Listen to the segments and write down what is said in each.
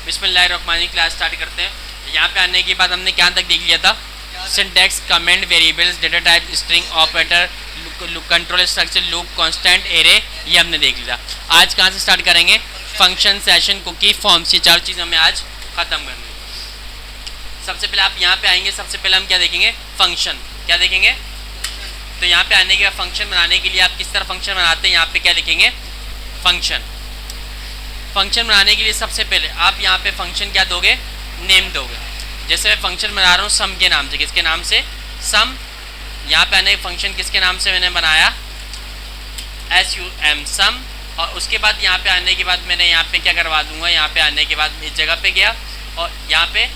बिस्मिल्लाहिर्रहमानिर्रहीम। Class start करते हैं। यहाँ पे आने के बाद हमने क्या तक देख लिया था? Syntax, comment, variables, data type, string, operator, control structure, loop, constant, array, ये हमने देख लिया। आज कहाँ से स्टार्ट करेंगे? फंक्शन, सेशन, कुकी, फॉर्म्स, ये चार चीज़ हमें आज ख़त्म करनी है। सबसे पहले आप यहाँ पे आएंगे, सबसे पहले हम क्या देखेंगे? फंक्शन। क्या देखेंगे? तो यहाँ पे आने के बाद फंक्शन बनाने के लिए आप किस तरह फंक्शन बनाते हैं, यहाँ पे क्या लिखेंगे? फंक्शन। फंक्शन बनाने के लिए सबसे पहले आप यहाँ पे फंक्शन क्या दोगे? नेम दोगे। जैसे मैं फंक्शन बना रहा हूँ सम के नाम से। किसके नाम से? सम। यहाँ पे आने फंक्शन किसके नाम से मैंने बनाया? SUM, सम। और उसके बाद यहाँ पे आने के बाद मैंने यहाँ पे क्या करवा दूंगा? यहाँ पे आने के बाद इस जगह पे गया और यहाँ पे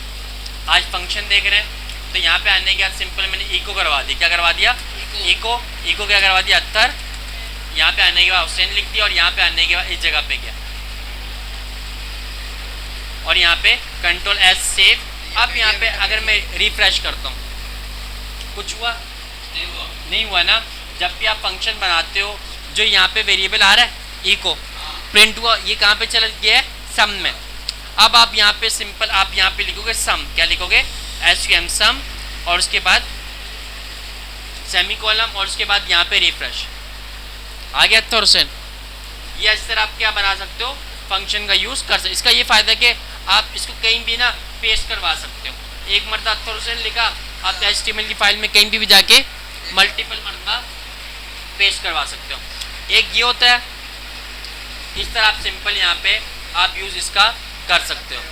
आज फंक्शन देख रहे हैं, तो यहाँ पे आने के बाद सिंपल मैंने इको करवा दी। क्या करवा दिया? इको क्या करवा दिया? अत्तर। यहाँ पे आने के बाद हुसैन लिख दिया और यहाँ पे आने के बाद इस जगह पे गया और यहाँ पे कंट्रोल S सेव। अब यहाँ पे अगर मैं रिफ्रेश करता हूँ, कुछ हुआ? नहीं हुआ ना। जब भी आप फंक्शन बनाते हो, जो यहाँ पे वेरिएबल आ रहा है इको प्रिंट हुआ, ये कहाँ पे चला गया है? सम में। अब आप यहाँ पे सिंपल आप यहाँ पे लिखोगे सम। क्या लिखोगे? SUM, सम। और उसके बाद सेमीकोलन और उसके बाद यहाँ पे रिफ्रेश। आ गया अत्तर हुसैन। ये इस तरह आप क्या बना सकते हो? फंक्शन का यूज़ कर सकते। इसका ये फ़ायदा कि आप इसको कहीं भी ना पेस्ट करवा सकते हो। एक मरतबा अत्तर हुसैन लिखा, आप HTML की फाइल में कहीं भी जाके मल्टीपल मरतबा पेस्ट करवा सकते हो। एक ये होता है, इस तरह आप सिंपल यहाँ पे आप यूज़ इसका कर सकते हो।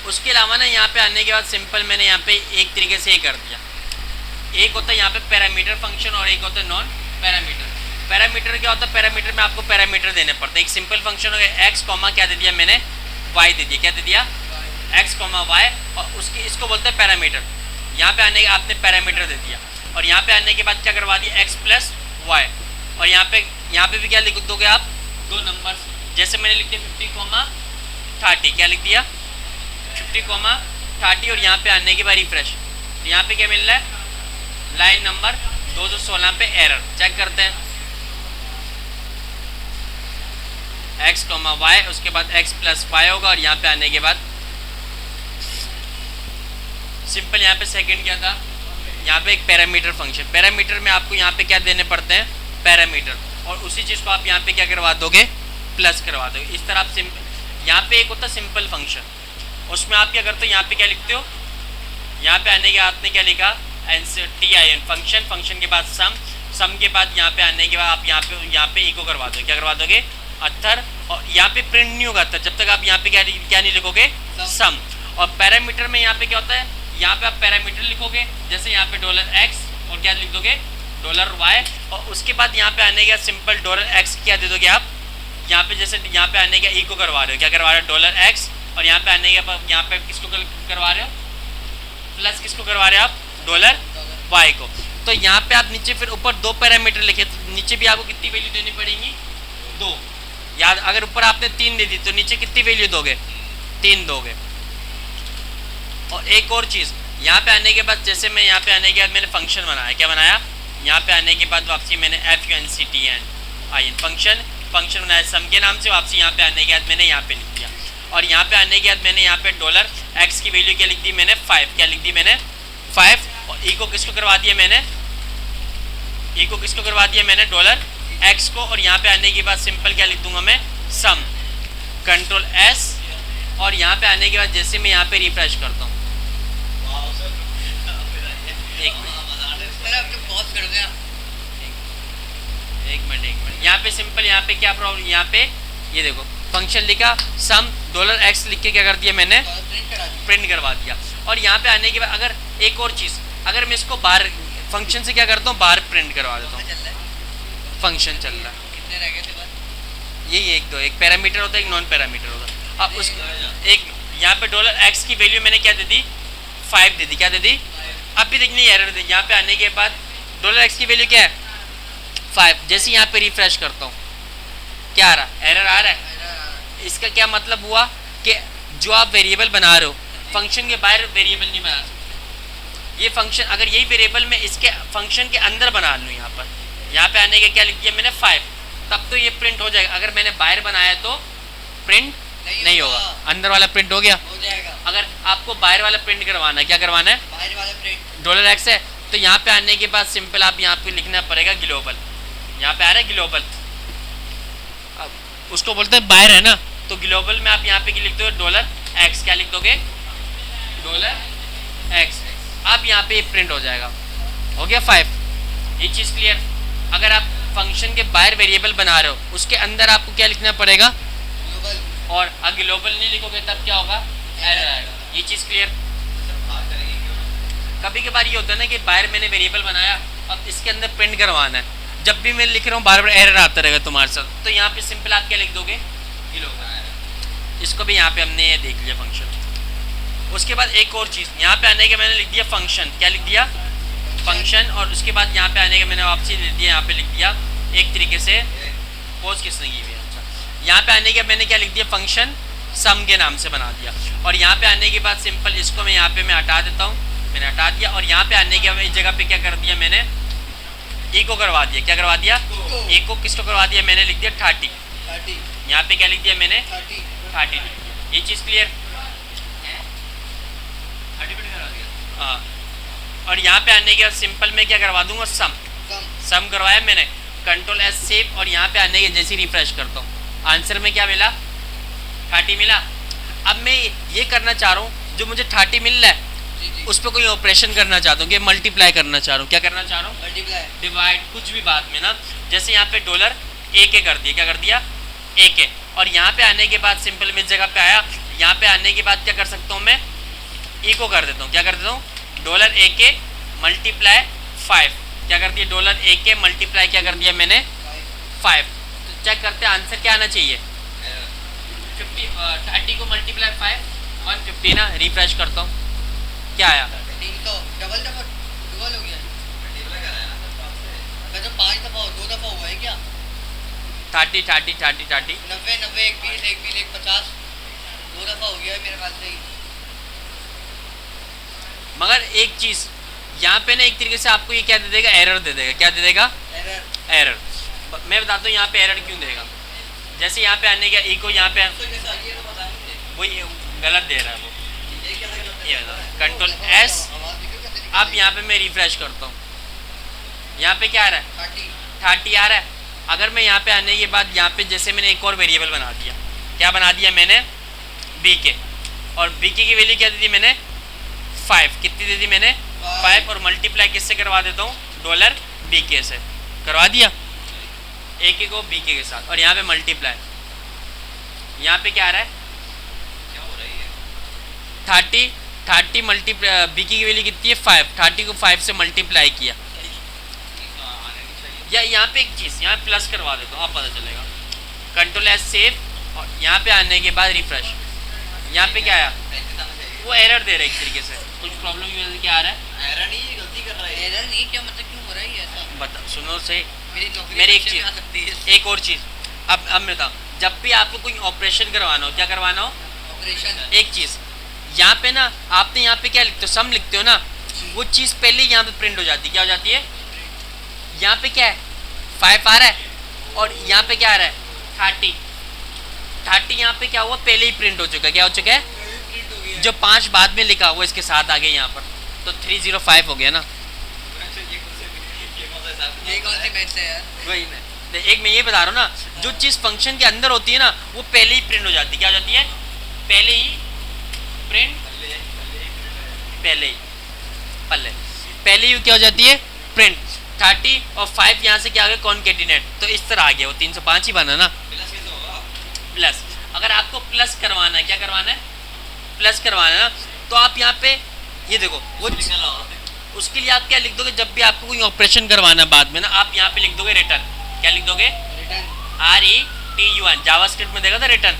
उसके अलावा ना यहाँ पे आने के बाद सिंपल मैंने यहाँ पे एक तरीके से ये कर दिया। एक होता है यहाँ पे पैरामीटर फंक्शन और एक होता है नॉन पैरामीटर। पैरामीटर क्या होता है? पैरामीटर में आपको पैरामीटर देने पड़ते हैं। एक सिंपल फंक्शन हो गया एक्स कॉमा क्या दे दिया मैंने? वाई दे दिया। क्या दे दिया? X comma Y. और उसकी इसको बोलते हैं पैरामीटर। यहाँ पे आने के आपने पैरामीटर दे दिया और यहाँ पे आने के बाद क्या करवा दिया? X plus Y. और यहाँ पे भी क्या लिख दोगे आप? दो नंबर। जैसे मैंने लिख दिया 50,30। क्या लिख दिया? 50,30। और यहाँ पे आने के बाद रिफ्रेश, यहाँ पे क्या मिल रहा है? लाइन नंबर 216 पे एरर। चेक करते हैं। एक्स कॉमा वाई, उसके बाद एक्स प्लस वाई होगा और यहाँ पे आने के बाद सिंपल यहाँ पे सेकंड क्या था? यहाँ पे एक पैरामीटर फंक्शन। पैरामीटर में आपको यहाँ पे क्या देने पड़ते हैं? पैरामीटर। और उसी चीज़ को आप यहाँ पे क्या करवा दोगे? प्लस करवा दोगे। इस तरह आप सिंपल यहाँ पे एक होता है सिंपल फंक्शन, उसमें आप क्या करते हो? यहाँ पे क्या लिखते हो? यहाँ पे आने के आपने क्या लिखा? TIN function. फंक्शन के बाद सम। सम के बाद यहाँ पे आने के बाद आप यहाँ पे इको करवा दोगे। क्या करवा दोगे? अत्तर। और यहाँ पे प्रिंट नहीं होगा अत्तर जब तक आप यहाँ पे क्या नहीं लिखोगे? सम। और पैरामीटर में यहाँ पे क्या होता है? यहाँ पे आप पैरामीटर लिखोगे, जैसे यहाँ पे $x और क्या लिख दोगे? $y। और उसके बाद यहाँ पे आने के सिंपल $x क्या दे दोगे आप? यहाँ पे जैसे यहाँ पे आने का इको करवा रहे हो। क्या करवा रहे हो? $x। और यहाँ पे आने के यहाँ पे किसको करवा रहे हो? प्लस किसको करवा रहे हो आप? $y को। तो यहाँ पे आप नीचे फिर ऊपर दो पैरामीटर लिखे, तो नीचे भी आपको कितनी वैल्यू देनी पड़ेगी? 2। याद, अगर ऊपर आपने 3 दे दी तो नीचे कितनी वैल्यू दोगे? 3 दोगे। और एक और चीज़, यहाँ पे आने के बाद जैसे मैं यहाँ पे आने के बाद मैंने फंक्शन बनाया। क्या बनाया? यहाँ पे आने के बाद वापसी मैंने FUNCTIN फंक्शन बनाया सम के नाम से। वापसी यहाँ पे आने के बाद मैंने यहाँ पे लिख दिया और यहाँ पे आने के बाद मैंने यहाँ पे $x की वैल्यू क्या लिख दी मैंने? 5। क्या लिख दी मैंने? 5। और इको किसको करवा दिया मैंने? इको किसको करवा दिया मैंने? $x को। और यहाँ पे आने के बाद सिंपल क्या लिख दूंगा मैं? सम। Control S। और यहाँ पे आने के बाद जैसे मैं यहाँ पे रिफ्रेश करता हूँ, एक मिनट यहाँ पे सिंपल यहाँ पे क्या प्रॉब्लम? यहाँ पे ये देखो फंक्शन लिखा सम, $x लिख के क्या कर दिया मैंने? प्रिंट करवा दिया। और यहाँ पे आने के बाद अगर एक और चीज़, अगर मैं इसको बाहर फंक्शन से क्या करता हूँ? बाहर प्रिंट करवा देता हूँ। फंक्शन चल रहा है। यही एक पैरामीटर होता है, एक नॉन पैरामीटर होता है। अब उस एक यहाँ पे $x की वैल्यू मैंने क्या दे दी? 5 दे दी। क्या दे दी? अब भी देखनी एरर दे। यहाँ पे आने के बाद $x की वैल्यू क्या है? 5। जैसे यहाँ पे रिफ्रेश करता हूँ क्या आ रहा? एरर आ रहा है। इसका क्या मतलब हुआ कि जो आप वेरिएबल बना रहे हो, फंक्शन के बाहर वेरिएबल नहीं बना सकते। ये फंक्शन अगर यही वेरिएबल में इसके फंक्शन के अंदर बना लूँ, यहाँ पे आने के क्या लिख दिया मैंने? 5, तब तो ये प्रिंट हो जाएगा। अगर मैंने बाहर बनाया तो प्रिंट नहीं होगा, अंदर वाला प्रिंट हो गया। हो जाएगा। अगर आपको बाहर वाला प्रिंट करवाना है, क्या करवाना है, बाहर वाला प्रिंट डॉलर एक्स है, तो यहाँ पे आने के बाद सिंपल आप यहाँ पे लिखना पड़ेगा ग्लोबल। यहाँ पे आ रहा है ग्लोबल, अब उसको बोलते हैं बाहर है ना, तो ग्लोबल में आप यहाँ पे लिख दोगे डॉलर एक्स, क्या लिख दोगे, डॉलर एक्स। अब यहाँ पे प्रिंट हो जाएगा। हो गया 5, ये चीज़ क्लियर। अगर आप फंक्शन के बाहर वेरिएबल बना रहे हो, उसके अंदर आपको क्या लिखना पड़ेगा, ग्लोबल, और अगर ग्लोबल नहीं लिखोगे तब क्या होगा, एरर आएगा। ये चीज़ क्लियर। कभी कभार ये होता है ना कि बाहर मैंने वेरिएबल बनाया, अब इसके अंदर प्रिंट करवाना है, जब भी मैं लिख रहा हूँ बार बार एरर आता रहेगा तुम्हारे साथ, तो यहाँ पे सिंपल आप क्या लिख दोगे, ग्लोबल। इसको भी यहाँ पे हमने ये देख लिया फंक्शन। उसके बाद एक और चीज़, यहाँ पे आने के मैंने लिख दिया फंक्शन, क्या लिख दिया, फंक्शन। और उसके बाद यहाँ पे आने के मैंने वापसी लिख दिया, यहाँ पे लिख दिया एक तरीके से, पोज किसने की हुई है, अच्छा, यहाँ पे आने के मैंने क्या लिख दिया, फंक्शन सम के नाम से बना दिया। और यहाँ पे आने के बाद सिंपल इसको मैं यहाँ पे मैं हटा देता हूँ, मैंने हटा दिया। और यहाँ पे आने के बाद इस जगह पे क्या कर दिया मैंने, इको करवा दिया। क्या करवा दिया, इको किसको करवा दिया, मैंने लिख दिया 30। यहाँ पे क्या लिख दिया मैंने, 30। ये चीज़ क्लियर। हाँ, और यहाँ पे आने के बाद सिंपल मैं क्या करवा दूंगा, सम करवाया मैंने, कंट्रोल एस सेव। और यहाँ पे आने के जैसे रिफ्रेश करता हूँ, आंसर में क्या मिला, 30 मिला। अब मैं ये करना चाह रहा हूँ, जो मुझे 30 मिल रहा है उस पर कोई ऑपरेशन करना चाहता हूँ, कि मल्टीप्लाई करना चाह रहा हूँ, क्या करना चाह रहा हूँ, मल्टीप्लाई, डिवाइड, कुछ भी बात में ना। जैसे यहाँ पे डॉलर AK कर दिया, क्या कर दिया, AK। और यहाँ पे आने के बाद सिंपल मैं इस जगह पे आया, यहाँ पे आने के बाद क्या कर सकता हूँ मैं, इको कर देता हूँ, क्या कर देता हूँ, डॉलर AK मल्टीप्लाई 5। क्या कर दिया, डॉलर AK मल्टीप्लाई क्या कर दिया मैंने, 5। तो चेक करते हैं आंसर क्या आना चाहिए, 30 को मल्टीप्लाई 5 150 ना। रिफ्रेश करता हूँ, क्या आया, 300, डबल हो गया, तो 5 दफा 2 दफा हुआ है क्या, 30 90 90 1 20 1 20 1 50 2 दफा हो गया है मेरे ख्याल से ही। मगर एक चीज़ यहाँ पे ना, एक तरीके से आपको ये क्या दे देगा, एरर दे देगा। क्या दे देगा, एरर। मैं बताता हूँ यहाँ पे एरर क्यों देगा। जैसे यहाँ पे आने का इको, यहाँ पे वही गलत दे रहा है वो, ये कंट्रोल एस। अब यहाँ पे मैं रिफ्रेश करता हूँ, यहाँ पे क्या आ रहा है, 30 आ रहा है। अगर मैं यहाँ पे आने के बाद यहाँ पे जैसे मैंने एक और वेरिएबल बना दिया, क्या बना दिया मैंने, BK। और BK की वैल्यू क्या दी थी मैंने, 5। कितनी दी थी मैंने, 5। और मल्टीप्लाई किससे करवा देता हूँ, डॉलर BK से करवा दिया, AK को BK के साथ। और यहाँ पे मल्टीप्लाई, यहाँ पे क्या आ रहा है, 30 मल्टीप्लाई, BK की वैल्यू कितनी है, 5। 30 को 5 से मल्टीप्लाई किया। या यहाँ पे एक चीज़ यहाँ प्लस करवा देता हूँ, आप पता चलेगा, कंट्रोल एस सेव। और यहाँ पे आने के बाद रिफ्रेश, यहाँ पे क्या आया, वो एरर दे रहा है एक तरीके से, कुछ प्रॉब्लम की वजह से क्या आ रहा है, एरर नहीं, गलती कर रहा है, एरर नहीं, क्या मतलब क्यों हो रहा है ऐसा, बता सुनो सही। मेरी मेरी एक चीज़, एक और चीज़, अब मैं बताऊँ, जब भी आपको कोई ऑपरेशन करवाना हो, क्या करवाना हो, ऑपरेशन, एक चीज़ यहाँ पे ना, आपने यहाँ पे क्या लिखते हो, सम लिखते हो ना, वो चीज़ पहले यहाँ पे प्रिंट हो जाती है। क्या हो जाती है, यहाँ पे क्या है, 5 आ रहा है, और यहाँ पे क्या आ रहा है, 30 यहाँ पे क्या हुआ, पहले ही प्रिंट हो चुका है। क्या हो चुका है, जो 5 बाद में लिखा हुआ इसके साथ आ गया यहाँ पर, तो 305 हो गया ना। ये कौन सी मैथ्स है यार, वही ना, एक मैं ये बता रहा हूँ ना, जो चीज़ फंक्शन के अंदर होती है ना, वो पहले ही प्रिंट हो जाती है। क्या हो जाती है, पहले ही प्रिंट, पहले ही क्या हो जाती है, प्रिंट। 30 और 5 यहाँ से क्या आ गया, कॉन्केटिनेट, तो इस तरह आ गया, वो 305 ही बना ना। प्लस, अगर आपको प्लस करवाना है, क्या करवाना है, प्लस करवाना है ना, तो आप यहाँ पे ये देखो, वो उसके लिए आप क्या लिख दोगे, जब भी आपको कोई ऑपरेशन करवाना बाद में ना, आप यहाँ पे लिख दोगे रिटर्न। क्या लिख दोगे, RETUN, जावास्क्रिप्ट में देखा था रिटर्न।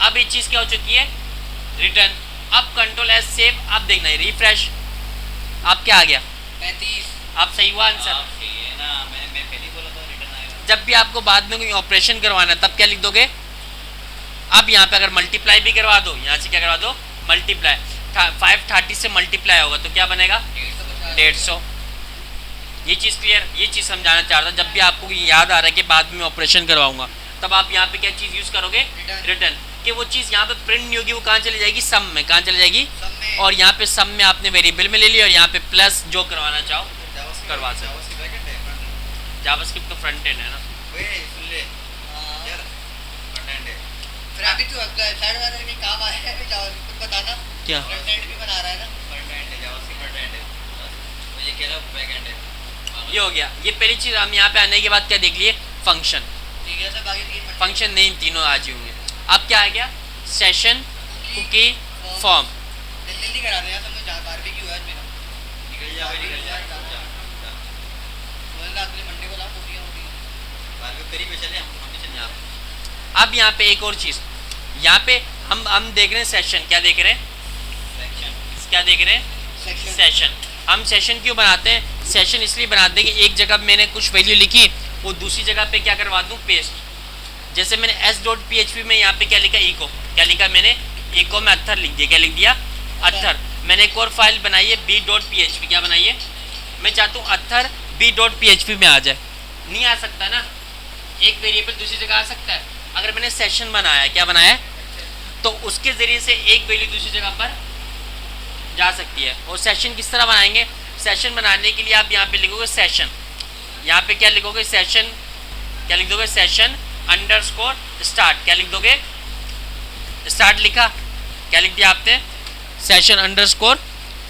अब ये चीज़ क्या हो चुकी है, रिटर्न। अब कंट्रोल एस सेव, आप देखना है रिफ्रेश, आप क्या आ गया, 35। आप सही हुआ आंसर। जब भी आपको बाद में कोई ऑपरेशन करवाना है तब क्या लिख दोगे, अब यहाँ पे अगर मल्टीप्लाई भी करवा दो, यहाँ से क्या करवा दो, मल्टीप्लाई, 530 से मल्टीप्लाई होगा तो क्या बनेगा, 150। ये चीज़ क्लियर, ये चीज़ समझाना चाह रहा था। जब भी आपको याद आ रहा है कि बाद में ऑपरेशन करवाऊंगा, तब आप यहाँ पे क्या चीज़ यूज़ करोगे, रिटर्न। कि वो चीज़ यहाँ पे प्रिंट नहीं होगी, वो कहाँ चली जाएगी, सम में। कहाँ चली जाएगी, सब में। और यहाँ पे सम में आपने वेरिएबल में ले लिया, और यहाँ पे प्लस जो करवाना चाहो जावास्क्रिप्ट करवा सकते। जावास्क्रिप्ट बैकएंड है front end? जावास्क्रिप्ट तो फ्रंट एंड है ना। वही सुन ले हाँ। यार, front end है। फिर अभी तो साइड वाले के काम आया है जावास्क्रिप्ट, कुछ बताना। क्या फ्रंट एंड भी बना रहा है ना। Front end है, जावास्क्रिप्ट front end है। बस। और ये कह रहा बैकएंड है। ये हो गया। ये पहली चीज़ हम यहाँ पे आने के बाद क्या देख लिए, फंक्शन। ठीक है सर, बाकी 3 मिनट। फंक्शन नहीं, तीनों आज ही होंगे। अब क्या आ गया, सेशन, कुकी, फॉर्म। जल्दी करा देना सब, जहाँ बारबेक्यू है आज मेरा। निकल जा भाई, निकल जा। जा। बोल रहा अगले मंडे को लाओ, पूरियाँ होगी। बारबेक्यू करीब है, चले हम भी चले। अब यहाँ पे एक और चीज़, यहाँ पे हम देख रहे हैं सेशन। क्या देख रहे हैं, सेक्शन। क्या देख रहे हैं, सेक्शन। सेशन। हम सेशन क्यों बनाते हैं, सेशन इसलिए बनाते हैं कि एक जगह मैंने कुछ वैल्यू लिखी, वो दूसरी जगह पे क्या करवा दूँ, पेस्ट। जैसे मैंने s.php में यहाँ पे क्या लिखा, इको। क्या लिखा मैंने, इको में अत्थर लिख दिया। क्या लिख दिया, अत्थर। मैंने एक और फाइल बनाई है b.php। क्या बनाई है, मैं चाहता हूँ अत्थर b.php में आ जाए। नहीं आ सकता ना, एक वेरिएबल दूसरी जगह आ सकता है। अगर मैंने सेशन बनाया है, क्या बनाया है, तो उसके ज़रिए से एक वैल्यू दूसरी जगह पर जा सकती है। और सेशन किस तरह बनाएंगे, सेशन बनाने के लिए आप यहाँ पे लिखोगे सेशन। यहाँ पे क्या लिखोगे, सेशन। क्या लिख दोगे, सेशन अंडरस्कोर स्टार्ट। क्या लिख दोगे, स्टार्ट लिखा। क्या लिख दिया आपने, सेशन अंडरस्कोर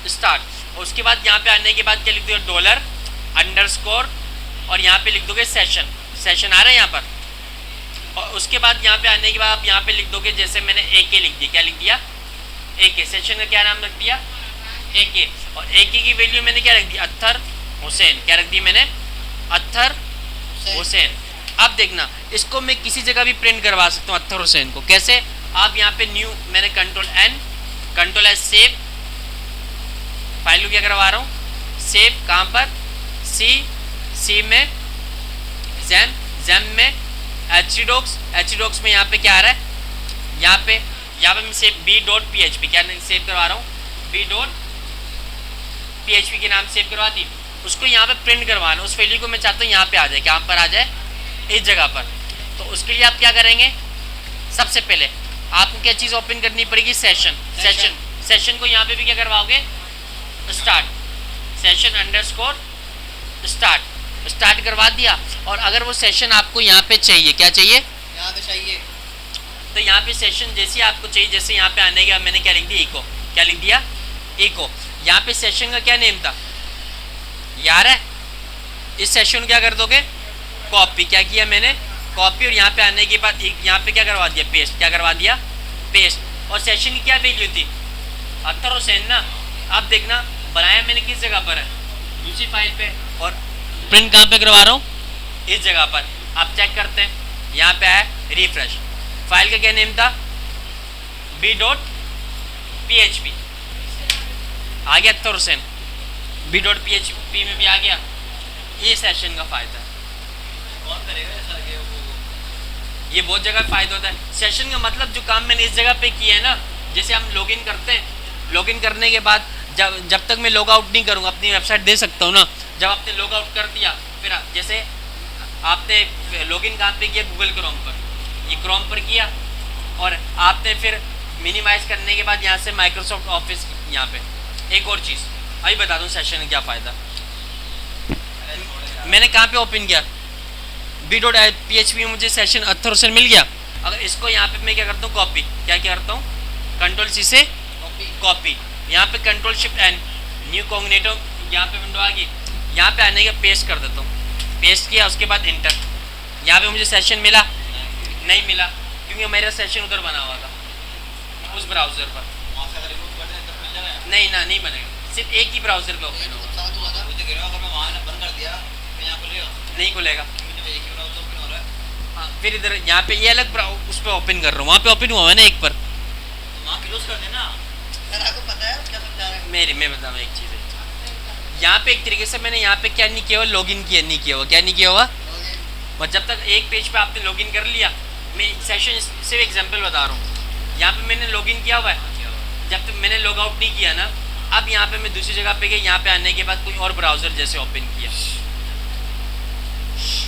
स्टार्ट। और उसके बाद यहाँ पे आने के बाद क्या लिख दोगे, डॉलर अंडरस्कोर, और यहाँ पे लिख दोगे सेशन। सेशन आ रहा है यहाँ पर। और उसके बाद यहाँ पे आने के बाद आप यहाँ पे लिख दोगे, जैसे मैंने AK लिख दिया। क्या लिख दिया, AK। सेशन का क्या नाम रख दिया, AK। और AK की वैल्यू मैंने क्या रख दी, अत्थर हुसैन। क्या रख दी मैंने, अत्थर हुसैन। अब देखना, इसको मैं किसी जगह भी प्रिंट करवा सकता हूँ, अत्थर हुसैन को। कैसे, आप यहाँ पे न्यू, मैंने Ctrl+N Ctrl+S सेव, फाइल को क्या करवा रहा हूँ, सेव। कहाँ पर, सी में, जैम में, एचडॉक्स में यहाँ पे क्या आ रहा है, यहाँ पे मैं सेव b.php। क्या सेव करवा रहा हूँ, b.php के नाम सेव करवा दी। उसको यहाँ पे प्रिंट करवाना, उस वैल्यू को मैं चाहता हूँ यहाँ पे आ जाए। कहाँ पर आ जाए, इस जगह पर। तो उसके लिए आप क्या करेंगे, सबसे पहले आपको क्या चीज़ ओपन करनी पड़ेगी, सेशन को यहाँ पे भी क्या करवाओगे, स्टार्ट। सेशन अंडरस्कोर स्टार्ट करवा दिया। और अगर वो सेशन आपको यहाँ पे चाहिए, क्या चाहिए, यहाँ पे चाहिए, तो यहाँ पे सेशन जैसे आपको चाहिए, जैसे यहाँ पे आने के बाद मैंने क्या लिख दिया, इको। क्या लिख दिया, इको। यहाँ पे सेशन का क्या नेम था, यार है। इस सेशन को क्या कर दोगे, कॉपी। क्या किया मैंने, कॉपी। और यहाँ पे आने के बाद यहाँ पे क्या करवा दिया, पेस्ट। क्या करवा दिया, पेस्ट। और सेशन की क्या वैल्यू थी, अत्थर हुसैन ना। अब देखना, बनाया मैंने किस जगह पर है, दूसरी फाइल पे, और प्रिंट कहाँ पे करवा रहा हूँ, इस जगह पर। आप चेक करते हैं, यहाँ पे आया रिफ्रेश। फाइल का क्या नेम था, b.php। आ गया अत्थर हुसैन, b.php में भी आ गया। ये सेशन का फ़ायदा है। कौन करेगा ऐसा कि वो ये बहुत जगह फ़ायदा होता है। सेशन का मतलब जो काम मैंने इस जगह पे किया है ना, जैसे हम लॉगिन करते हैं, लॉगिन करने के बाद जब तक मैं लॉग आउट नहीं करूँगा, अपनी वेबसाइट दे सकता हूँ ना। जब आपने लॉग आउट कर दिया, फिर जैसे आपने लॉगिन कहाँ पे किया, गूगल क्रोम पर। ये क्रोम पर किया, और आपने फिर मिनिमाइज़ करने के बाद यहाँ से माइक्रोसॉफ्ट ऑफिस यहाँ पे। एक और चीज़ अभी बता दूँ, सेशन का क्या फ़ायदा। मैंने कहाँ पे ओपन किया, b.php में मुझे सेशन अत्थर हुसैन मिल गया। अगर इसको यहाँ पे मैं क्या करता हूँ, कॉपी। क्या करता हूँ, Ctrl+C से कॉपी। यहाँ पे Ctrl+Shift+N, न्यू कॉग्निटो, यहाँ पे विंडो आ गई। यहाँ पे आने का पेस्ट कर देता हूँ, पेस्ट किया, उसके बाद इंटर। यहाँ पे मुझे सेशन मिला, नहीं मिला, क्योंकि मेरा सेशन उधर बना हुआ था, उस ब्राउज़र पर। वहाँ से अगर रिमूव कर दें तब मिल जाएगा। नहीं बनेगा, सिर्फ एक ही ब्राउज़र पे ओपन होगा, साथ हुआ था। मुझे कह रहा हूँ, अगर मैं वहाँ ना बंद कर दिया तो यहाँ खुलेगा। नहीं खुलेगा। मुझे एक ही ब्राउज़र ओपन हो रहा है। हाँ, फिर इधर यहाँ पे ये अलग उस पर ओपन कर रहा हूँ, वहाँ पे ओपन हुआ है ना एक पर। तो वहाँ क्लोज कर देना। सर आपको पता है क्या समझा रहे हैं? मैं बताऊँ एक चीज़ है, यहाँ पे एक तरीके से मैंने यहाँ पे क्या नहीं किया हुआ, लॉगिन किया नहीं किया हुआ। क्या नहीं किया हुआ, और जब तक एक पेज पे आपने लॉगिन कर लिया, मैं सेशन सिर्फ एग्जांपल बता रहा हूँ। यहाँ पे मैंने लॉगिन किया हुआ है, जब तक मैंने लॉग आउट नहीं किया ना, अब यहाँ पे मैं दूसरी जगह पे गया, यहाँ पे आने के बाद कोई और ब्राउज़र जैसे ओपन किया,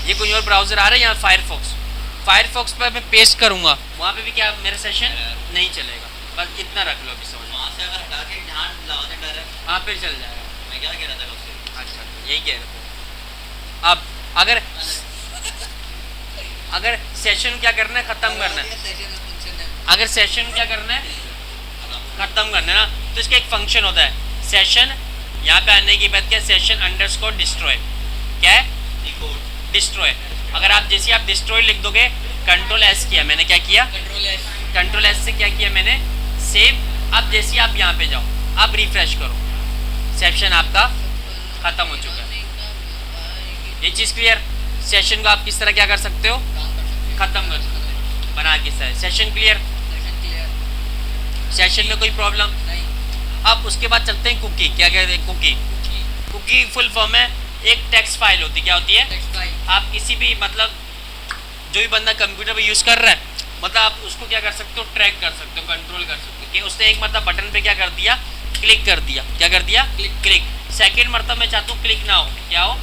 ये कोई और ब्राउज़र आ रहा है यहाँ, फायरफॉक्स। फायरफॉक्स पर मैं पेस्ट करूँगा, वहाँ पे भी क्या मेरा सेशन नहीं चलेगा। बस इतना रख लो अभी समझ। वहाँ से अगर हटा के यहाँ लगाओ तो डायरेक्ट वहाँ पे चल जाएगा। मैं क्या कह रहा था कब से। अच्छा यही कह रहे थे। अब अगर सेशन क्या करना है, ख़त्म करना है, सेशन में फंक्शन है। अगर सेशन क्या करना है, ख़त्म करना है ना, तो इसका एक फंक्शन होता है सेशन। यहाँ पे आने के बाद क्या, सेशन अंडरस्कोर डिस्ट्रॉय, क्या है, डिकोड डिस्ट्रॉय। अगर आप जैसे आप डिस्ट्रॉय लिख दोगे, कंट्रोल एस किया मैंने, क्या किया, कंट्रोल एस से क्या किया मैंने, सेव। अब जैसे आप यहाँ पे जाओ, आप रिफ्रेश करो, सेशन आपका ख़त्म हो चुका है। ये चीज़ क्लियर। सेशन को आप किस तरह क्या कर सकते हो, ख़त्म कर सकते हो बना के सारे। सेशन क्लियर, सेशन में कोई प्रॉब्लम। अब उसके बाद चलते हैं कुकी। क्या कहते हैं कुकी? कुकी फुल फॉर्म है एक टेक्स्ट फाइल होती है। क्या होती है? आप किसी भी मतलब जो भी बंदा कंप्यूटर पे यूज़ कर रहा है, मतलब आप उसको क्या कर सकते हो, ट्रैक कर सकते हो, कंट्रोल कर सकते हो कि उसने एक मतलब बटन पे क्या कर दिया, क्लिक कर दिया। क्या कर दिया? क्लिक। सेकेंड मतलब मैं चाहता हूँ क्लिक ना हो, क्या हो,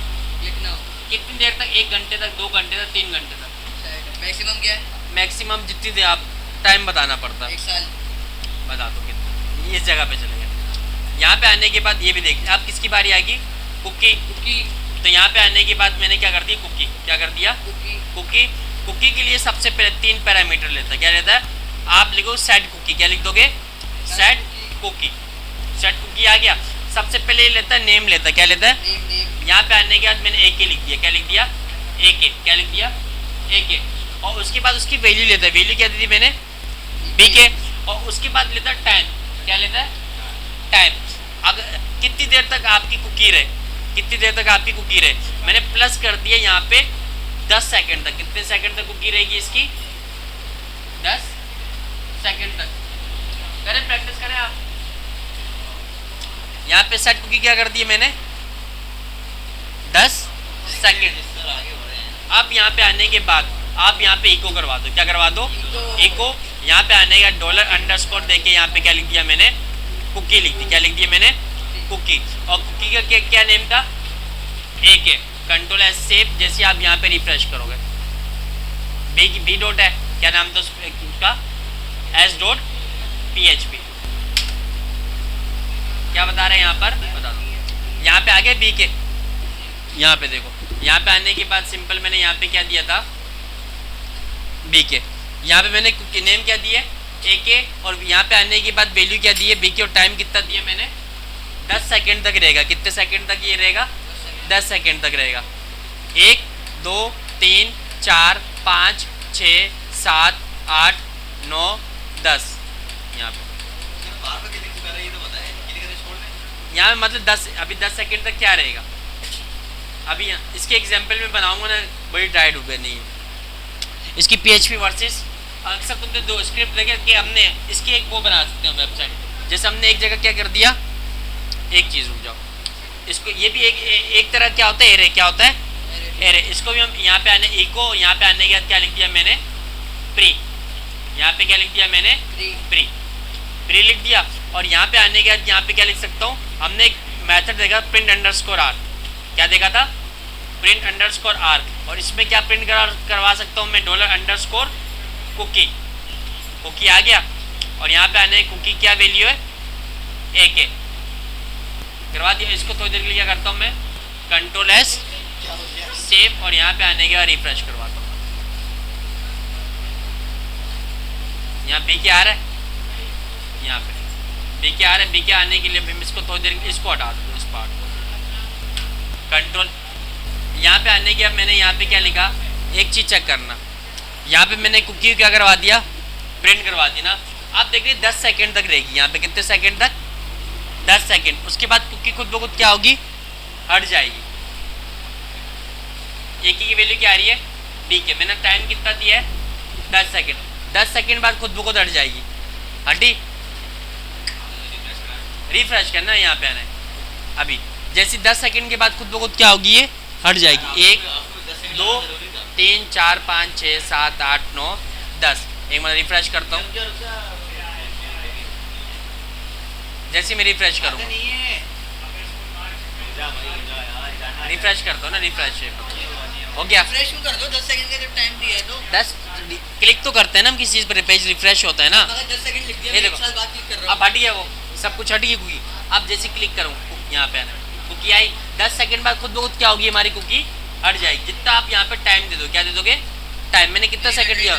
क्लिक ना हो। कितनी देर तक, 1 घंटे तक, 2 घंटे तक, 3 घंटे तक? मैक्सिमम क्या है? मैक्सिमम जितनी देर, आप टाइम बताना पड़ता है। 1 साल। बता दो कितना इस जगह पे चलेगा। यहाँ पे आने के बाद ये भी देखिए, आप किसकी बारी आएगी, कुकी। तो यहाँ पे आने के बाद मैंने क्या कर दिया, कुकी। क्या कर दिया, कुकी। कुकी के लिए सबसे पहले 3 पैरामीटर लेता है। क्या लेता है? आप लिखो सेट कुकी। क्या लिख दोगे? Set cookie. सेट कुकी आ गया। सबसे पहले लेता है नेम लेता है। क्या लेता है? यहाँ पे आने के बाद मैंने AK लिख दिया। क्या लिख दिया? AK। क्या लिख दिया? AK। और उसके बाद उसकी वैल्यू लेता है। वैल्यू क्या दी थी मैंने? BK। और उसके बाद लेता है टाइम। क्या लेता है? टाइम। अगर कितनी देर तक आपकी कुकी रहे, कितनी देर तक आपकी कुकी रहे, मैंने प्लस कर दिया यहाँ पे 10 सेकंड तक। कितने सेकंड तक कुकी रहेगी इसकी? 10 सेकंड तक। करें, प्रैक्टिस करें आप। यहाँ पे सेट कुकी क्या कर दी मैंने, 10 सेकंड। आगे बढ़े हैं। अब यहाँ पे आने के बाद आप यहाँ पे इको करवा दो। क्या करवा दो? इको। यहाँ पे आने का $_ देके यहाँ पे क्या लिख दिया मैंने, कुकी लिख दी। क्या लिख दिया मैंने? कुकी। और कुकी का क्या नेम था? AK। Control S save. जैसे आप यहाँ पे रिफ्रेश करोगे, बी डॉट है, क्या नाम था उसका, s.php। क्या बता रहे हैं यहाँ पर, बता दो। यहाँ पे आगे BK। यहाँ पे देखो, यहाँ पे आने के बाद सिंपल मैंने यहाँ पे क्या दिया था, BK। यहाँ पे मैंने नेम क्या दिया, AK। और यहाँ पे आने के बाद वैल्यू क्या दी है, BK। और टाइम कितना दिया मैंने, 10 सेकंड तक रहेगा। कितने सेकंड तक ये रहेगा? 10 सेकंड तक रहेगा। 1 2 3 4 5 6 7 8 9 10। यहाँ पे बाहर में कितनी कर रही है तो बताएं, कितनी कर छोड़ दें। यहाँ पे मतलब 10, अभी 10 सेकंड तक क्या रहेगा। अभी इसके एग्जाम्पल में बनाऊंगा ना, बड़ी टाइट हो गई नहीं है इसकी PHP वर्सेस। अक्सर तुमने 2 स्क्रिप्ट देखे कि हमने इसकी एक वो बना सकते हैं वेबसाइट। जैसे हमने एक जगह क्या कर दिया, एक चीज़ रुक जाओ, इसको ये भी एक तरह क्या होता है, एरे। क्या होता है? एरे। इसको भी हम यहाँ पे आने इको, यहाँ पे आने के बाद क्या लिख दिया मैंने, प्री। यहाँ पे क्या लिख दिया मैंने, प्री लिख दिया। और यहाँ पे आने के बाद यहाँ पे क्या लिख सकता हूँ, हमने एक मेथड देखा print_r। क्या देखा था? print_r। और इसमें क्या प्रिंट करवा सकता हूँ मैं, $_ कुकी आ गया। और यहाँ पे आने कुकी क्या वैल्यू है, AK। करवा दिया। इसको थोड़ी देर के लिए क्या करता हूँ मैं, कंट्रोल S सेव। और यहाँ पे आने के बाद रिफ्रेश करवाता हूँ। यहाँ BK आ रहा है, यहाँ पे BK आ रहा है। BK आने के लिए फिर इसको थोड़ी देर, इसको हटा दो, इस पार्ट को। कंट्रोल यहाँ पे आने के बाद मैंने यहाँ पे क्या लिखा, एक चीज़ चेक करना। यहाँ पे मैंने कुकी क्या करवा दिया, प्रिंट करवा दी ना। आप देख रहे 10 सेकंड तक रहेगी। यहाँ पे कितने सेकंड तक, 10 सेकंड। उसके बाद कुकी खुद ब खुद क्या होगी, हट जाएगी। AK की वैल्यू क्या आ रही है, BK। मैंने टाइम कितना दिया है, 10 सेकंड। 10 सेकंड बाद खुद ब खुद हट जाएगी। हटी, रिफ्रेश करना है, यहाँ पे आना है। अभी जैसे 10 सेकंड के बाद खुद ब खुद क्या होगी, ये हट जाएगी। 1 2 3 4 5 6 7 8 9 10। एक बार रिफ्रेश करता हूँ। जैसे मैं रिफ्रेश करूँगा, रिफ्रेश करता हूँ ना, रिफ्रेश हो गया। फ्रेश कर दो 10 सेकंड का जब टाइम दिया है तो। 10 क्लिक तो करते हैं ना हम किसी चीज़ पर, पेज रिफ्रेश होता है ना। मगर 10 सेकंड लिख दिया, ये मैं देखो। एक साल बाद क्लिक कर रहा अब हट गया वो, सब कुछ हट गई कुकी। अब जैसे क्लिक करूँ यहाँ पे आना, कुकी आई, 10 सेकंड बाद खुद ब खुद क्या होगी हमारी कुकी हट जाएगी। जितना आप यहाँ पे टाइम दे दो, क्या दे दोगे टाइम, मैंने कितना सेकंड दिया,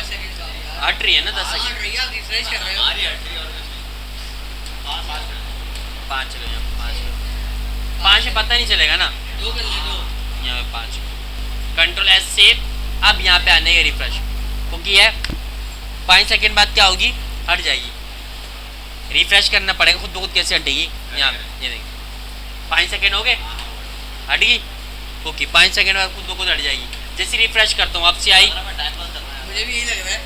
हट रही है ना 10 सेकंड। रिफ्रेश कर रहे हो। हमारी हटरी और पाँच 5 चलो यहाँ 5 में पता नहीं चलेगा ना, 2 कर ले 2। यहाँ पे 5, कंट्रोल एस सेव। अब यहाँ पे आने का रिफ्रेश कुकी है, 5 सेकंड बाद क्या होगी हट जाएगी। रिफ्रेश करना पड़ेगा, खुद ब खुद कैसे हटेगी, यहाँ पे ये देखिए 5 सेकंड हो गए हट गई कुकी, 5 सेकंड बाद खुद ब खुद हट जाएगी। जैसे रिफ्रेश करता हूँ अब से आई। टाइम पास करना है। मुझे भी यही लग रहा है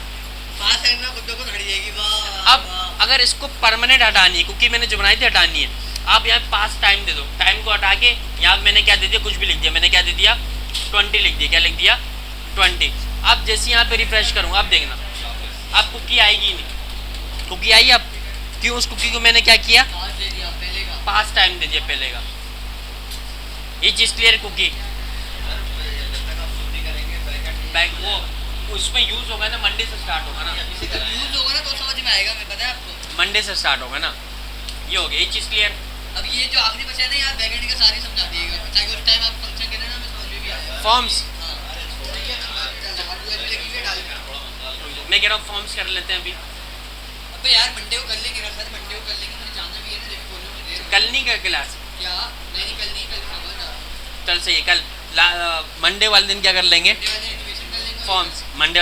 5 सेकंड में खुद को हट जाएगी। वाह अब अगर इसको परमानेंट हटानी है, कुकी मैंने जो बनाई थी हटानी है, आप यहाँ पास टाइम दे दो, टाइम को हटा के यहाँ मैंने क्या दे दिया, कुछ भी लिख दिया, मैंने क्या दे दिया 20 लिख दिया, क्या लिख दिया 20। अब जैसे यहाँ पे रिफ्रेश करूँगा, अब देखना अब कुकी आएगी नहीं, कुकी आई अब, क्यों, उस कुकी को मैंने क्या किया 5 दे दिया पहले का। पास टाइम दे दिया पहले का। ये चीज़ क्लियर कुकी जब तक आप शूट नहीं करेंगे बैकएंड बैक वो उसमें यूज़ होगा ना, मंडे से स्टार्ट होगा ना, यूज होगा ना तो समझ में आएगा, मैं पता है आपको। मंडे से स्टार्ट होगा ना, ये हो गया, ये चीज़ क्लियर। अब ये जो आखिरी बचा है ना यार, बैकएंड का सारी समझा दिएगा ताकि उस टाइम आप फंक्शन करें ना, मैं समझ में भी आया। फॉर्म्स हाँ। मैं कह रहा हूँ फॉर्म्स कर लेते हैं अभी, अबे यार मंडे को कर लेंगे ना सर, मंडे को कर लेंगे, मुझे जाना भी है ना, जब बोलूँ मुझे देर। कल नहीं कर क्लास, क्या नहीं कल नहीं, कल समझ आ कल से ये कल मंडे वाले दिन क्या कर लेंगे मंडे वाले एनिमेशन कर लेंगे। Forms, Monday